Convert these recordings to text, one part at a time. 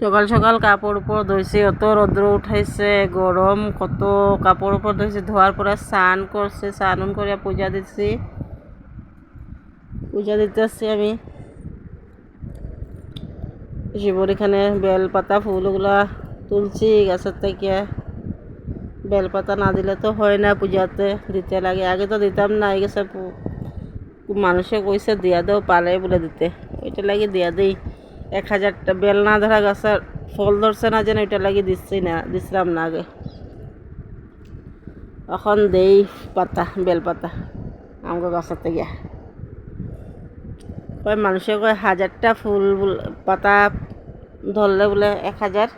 সকাল সকাল কাপড় উপর ধুইছি, অত রৌদ্র উঠাইছে, গরম কত। কাপড় উপর ধুইছি, ধোয়ার পরে স্নান করছে, স্নান করে পূজা দিচ্ছি, পূজা দিতেছি আমি শিবর এখানে। বেলপাতা ফুলগুলা তুলছি গাছের থেকে। বেলপাতা না দিলে তো হয় না, পূজাতে দিতে লাগে। আগে তো দিতাম না, এই গেছে মানুষে কইছে দিয়া দেও, পারে বলে দিতে, ওইটা লাগে দিয়া দিই। 1000টা বেল না ধরা গাছের ফল ধরছে না যেন, ওইটা লাগে দিছিলাম না আগে। এখন দেই পাতা, বেলপাতা আমাকে গাছের থেকে। কয় মানুষে কয় 1000টা ফুল পাতা ধরলে বলে 1000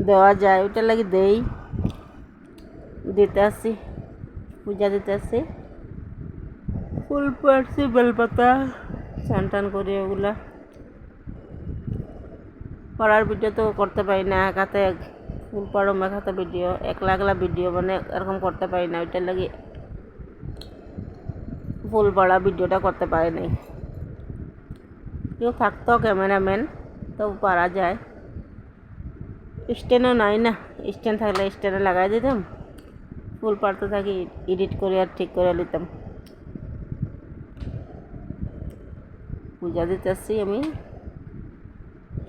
দেওয়া যায়, ওইটা লাগে দেই, দিতে আসি, পূজা দিতে আসি। ফুল পাড়ছি, বেলপাতা স্নান টান করি। ওগুলা পড়ার ভিডিও তো করতে পারি না, একাতে ফুল পাড়ো মেঘাতে ভিডিও, একলা একলা ভিডিও মানে এরকম করতে পারি না। ওইটার লাগে ফুল পাড়া ভিডিওটা করতে পারি নাই। কেউ থাকতো ক্যামেরাম্যান তো পারা যায়, স্ট্যান্ডও নাই না। স্ট্যান্ড থাকলে স্ট্যান্ডে লাগাই দিতাম, ফুল পাড়তে থাকি, এডিট করে আর ঠিক করে নিতাম। পূজা দিতেছি আমি,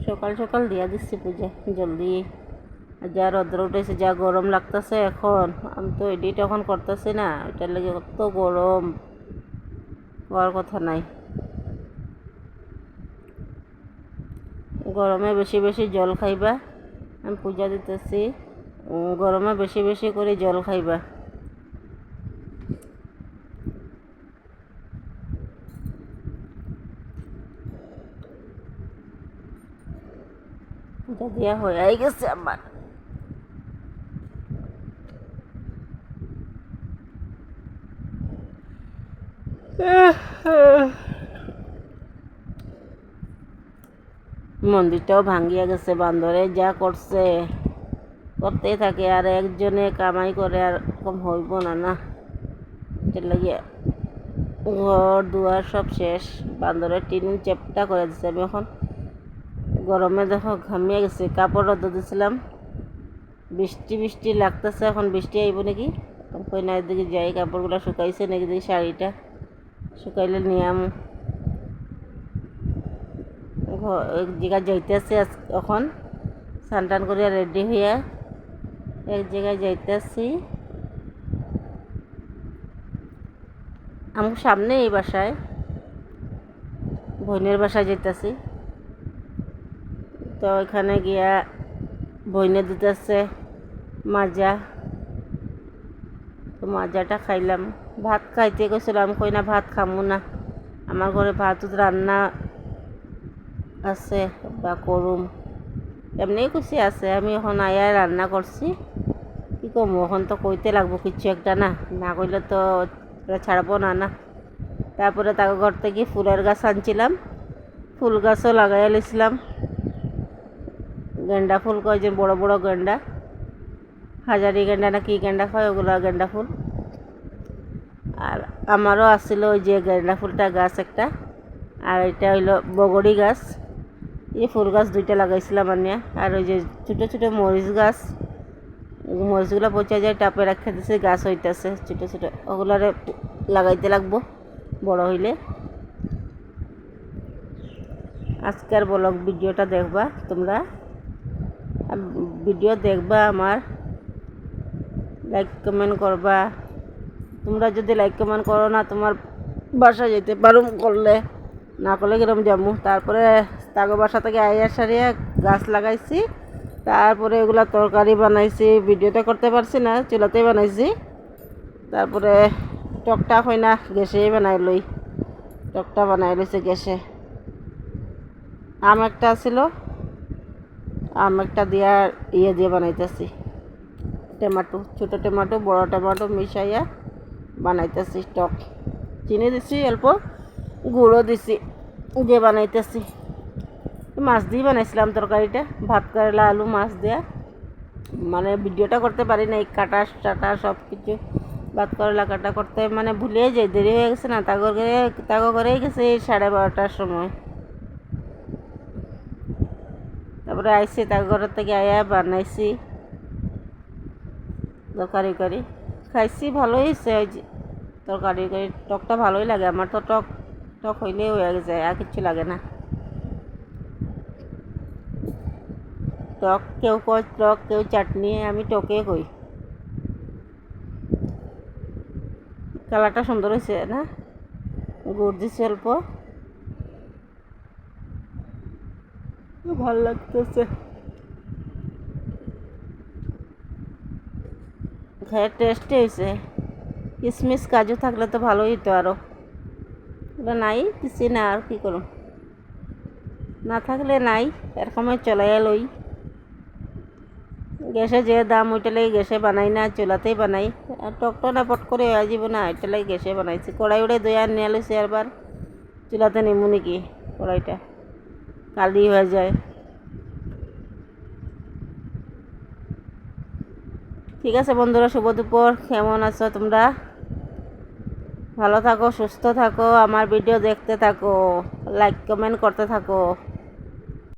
সকাল সকাল দিয়া দিচ্ছি পূজা জলদি। যা রৌদ্র উঠেছে, যা গরম লাগতেছে এখন, আমি তো এডিট এখন করতেছি না, ওইটার লাগে কত গরম, হওয়ার কথা নাই। গরমে বেশি বেশি জল খাইবা, আমি পূজা দিতেছি। গরমে বেশি বেশি করে জল খাইবা। পূজা দেওয়া হয়ে গেছে আমার। মন্দিরটাও ভাঙ্গিয়া গেছে, বান্দরে যা করছে, করতেই থাকে। আর একজনে কামাই করে আর কম হইব না, না এটার লাগিয়া ঘর দুয়ার সব শেষ, বান্দরের টিন চেপটা করে দিচ্ছে। আমি এখন গরমে দেখো ঘামিয়ে গেছি, কাপড় রোদ দিয়েছিলাম, বৃষ্টি বৃষ্টি লাগতেছে, এখন বৃষ্টি আইব নাকি কই না, এদিকে যাই, কাপড়গুলো শুকাইছে নাকি দেখি, শাড়িটা শুকাইলে নিয়াম। এক জায়গায় যাইতেছি এখন, স্নান টান করে রেডি হইয়া এক জায়গায় যাইতেছি। আমার সামনে এই বাসায়, বোনের বাসায় যাইতেছি। তো এখানে গিয়া বইনে দিতেছে মাজা, তো মাজাটা খাইলাম। ভাত খাইতে গেছিলাম, কই না ভাত খামু না, আমার ঘরে ভাত রান্না আছে বা করুম, এমনি খুশি আছে। আমি এখন আয়া রান্না করছি, কী করবো, এখন তো কইতে লাগবো কিছু একটা, না না কইলে তো ছাড়বো না। না তারপরে তাকে ঘর থেকে ফুলের গাছ আনছিলাম, ফুল গাছও লাগাইয়া লিছিলাম। গেন্দা ফুল কয়েকজন বড় বড় গেন্দা, হাজারি গেন্দা না কি গেন্দা হয়, ওগুলো গেন্দা ফুল। আর আমারও আসছিল ওই যে গেন্দা ফুলটা গাছ একটা, আর এটা হইলো বগড়ি গাছ। এই ফুল গাছ 2টা লাগাইছিলাম আনিয়া। আর ওই যে ছোটো ছোটো মরিচ গাছ, মরিচগুলো পচা যায়, টাপে রাখা দিছে, গাছ হইতেছে ছোটো ছোটো, ওগুলারে লাগাইতে লাগবো বড় হইলে। আজকের ব্লগ ভিডিওটা দেখবা তোমরা, ভিডিও দেখবা আমার, লাইক কমেন্ট করবা। তোমরা যদি লাইক কমেন্ট করো না, তোমার বাসা যেতে পারুম, করলে না করলে কিরম যাবো। তারপরে তাগো বাসা থেকে আইয়া সারিয়া গাছ লাগাইছি, তারপরে এগুলা তরকারি বানাইছি, ভিডিওটা করতে পারছি না, চুলাতেই বানাইছি। তারপরে টকটা হয় না, গ্যাসেই বানাই লই, টকটা বানাই লইছে গ্যাসে। আম একটা ছিল, আম একটা দিয়া দিয়ে বানাইতেছি, টমেটো, ছোটো টমেটো বড় টমেটো মিশাইয়া বানাইতেছি টক। চিনি দিছি, অল্প গুঁড়ো দিছি, দিয়ে বানাইতেছি। মাছ দিয়ে বানাইছিলাম তরকারিটা, ভাত কেরেলা আলু মাছ দেয়া, মানে ভিডিওটা করতে পারি না, এই কাটা টাটা সব কিছু, ভাত কেরেলা কাটা করতে মানে ভুলে যাই, দেরি হয়ে গেছে না। তাগো করেই গেছে 12:30টার সময়। তারপরে পরে আইসি তার ঘরের থেকে আয়া বানাইছি তরকারি করি খাইছি, ভালোই হয়েছে। ওই যে তরকারি করি টকটা ভালোই লাগে আমার, তো টক টক হইলেই হয়ে যায়, আর কিছু লাগে না। টক কেউ কয় টক, কেউ চাটনি, আমি টকে কই। কালারটা সুন্দর হয়েছে না, গুড় দিচ্ছে অল্প, ভালো লাগতেছে। হ্যাঁ টেস্টি হয়েছে। কিশমিশ কাজু থাকলে তো ভালোই হতো আরও, ওটা নাই কিছু না, আর কী করুন, না থাকলে নাই, এরকমই চলাই লই। গ্যাসে যে দাম ওইটা লাগে গ্যাসে বানাই না, চুলাতেই বানাই। আর টকটা না পট করে হয়ে যাব না, এটা লাগে গ্যাসে বানাইছি। কড়াই উড়ে দইয়া নিয়ে লইছি, আরবার চুলাতে নিমু নাকি, কড়াইটা কালি হয়ে যায়। ঠিক আছে বন্ধুরা, শুভ দুপুর। কেমন আছো তোমরা? ভালো থাকো, সুস্থ থাকো, আমার ভিডিও দেখতে থাকো, লাইক কমেন্ট করতে থাকো।